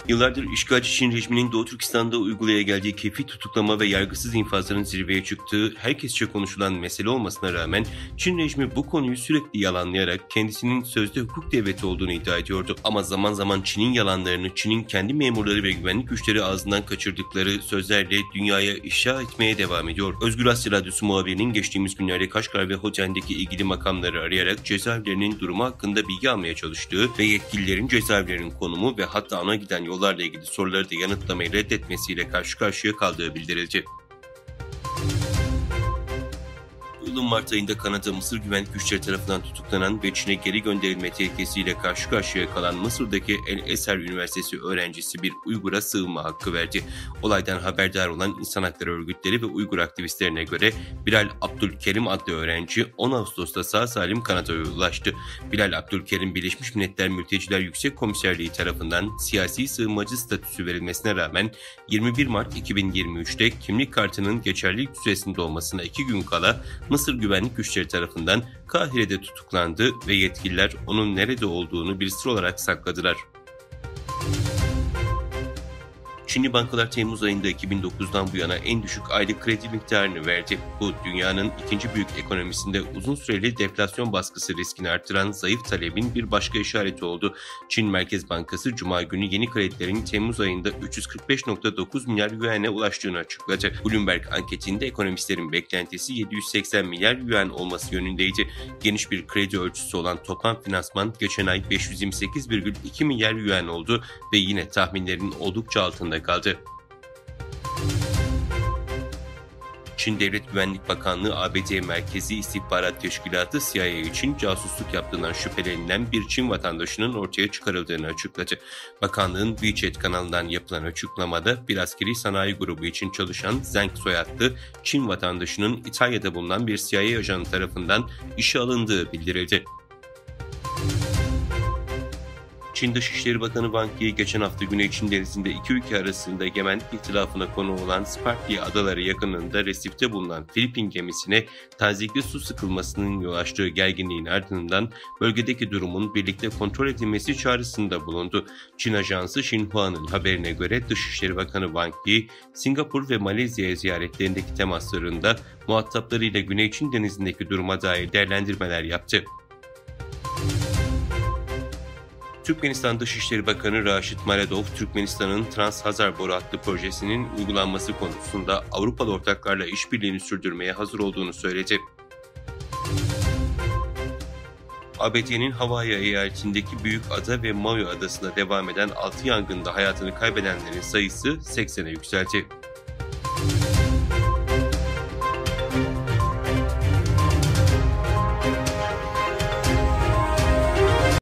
Yıllardır işgalci Çin rejiminin Doğu Türkistan'da uygulaya geldiği keyfi tutuklama ve yargısız infazların zirveye çıktığı herkesçe konuşulan mesele olmasına rağmen Çin rejimi bu konuyu sürekli yalanlayarak kendisinin sözde hukuk devleti olduğunu iddia ediyordu. Ama zaman zaman Çin'in yalanlarını Çin'in kendi memurları ve güvenlik güçleri ağzından kaçırdıkları sözlerle dünyaya ifşa etmeye devam ediyor. Özgür Asya Radyosu muhabirinin geçtiğimiz günlerde Kaşgar ve Hoten'deki ilgili makamları arayarak cezaevlerinin durumu hakkında bilgi almaya çalıştığı ve yetkililerin cezaevlerinin konumu ve hatta ana giden yollarla ilgili soruları da yanıtlamayı reddetmesiyle karşı karşıya kaldığı bildirildi. Yılın Mart ayında Kanada Mısır güvenlik güçleri tarafından tutuklanan ve Çin'e geri gönderilme tehlikesiyle karşı karşıya kalan Mısır'daki El Eser Üniversitesi öğrencisi bir Uygur'a sığınma hakkı verdi. Olaydan haberdar olan insan hakları örgütleri ve Uygur aktivistlerine göre Bilal Abdülkerim adlı öğrenci 10 Ağustos'ta sağ salim Kanada'ya ulaştı. Bilal Abdülkerim Birleşmiş Milletler Mülteciler Yüksek Komiserliği tarafından siyasi sığınmacı statüsü verilmesine rağmen 21 Mart 2023'te kimlik kartının geçerlilik süresinin dolmasına 2 gün kala Mısır güvenlik güçleri tarafından Kahire'de tutuklandı ve yetkililer onun nerede olduğunu bir sır olarak sakladılar. Çinli bankalar Temmuz ayında 2009'dan bu yana en düşük aylık kredi miktarını verdi. Bu dünyanın ikinci büyük ekonomisinde uzun süreli deflasyon baskısı riskini artıran zayıf talebin bir başka işareti oldu. Çin Merkez Bankası Cuma günü yeni kredilerin Temmuz ayında 345,9 milyar yuan'e ulaştığını açıkladı. Bloomberg anketinde ekonomistlerin beklentisi 780 milyar yuan olması yönündeydi. Geniş bir kredi ölçüsü olan toplam finansman geçen ay 528,2 milyar yuan oldu ve yine tahminlerin oldukça altında kaldı. Çin Devlet Güvenlik Bakanlığı ABD Merkezi İstihbarat Teşkilatı CIA için casusluk yaptığından şüphelenilen bir Çin vatandaşının ortaya çıkarıldığını açıkladı. Bakanlığın WeChat kanalından yapılan açıklamada bir askeri sanayi grubu için çalışan Zheng soyadlı Çin vatandaşının İtalya'da bulunan bir CIA ajanı tarafından işe alındığı bildirildi. Çin Dışişleri Bakanı Wang Yi geçen hafta Güney Çin Denizi'nde iki ülke arasında egemenlik ihtilafına konu olan Spratly adaları yakınında resifte bulunan Filipin gemisine tazikli su sıkılmasının yol açtığı gerginliğin ardından bölgedeki durumun birlikte kontrol edilmesi çağrısında bulundu. Çin ajansı Xinhua'nın haberine göre Dışişleri Bakanı Wang Yi, Singapur ve Malezya'ya ziyaretlerindeki temaslarında muhataplarıyla Güney Çin Denizi'ndeki duruma dair değerlendirmeler yaptı. Türkmenistan Dışişleri Bakanı Raşid Maladov, Türkmenistan'ın Trans-Hazar Boru Hattı projesinin uygulanması konusunda Avrupalı ortaklarla işbirliğini sürdürmeye hazır olduğunu söyledi. ABD'nin Hawaii eyaletindeki büyük ada ve Maui adasında devam eden 6 yangında hayatını kaybedenlerin sayısı 80'e yükseldi.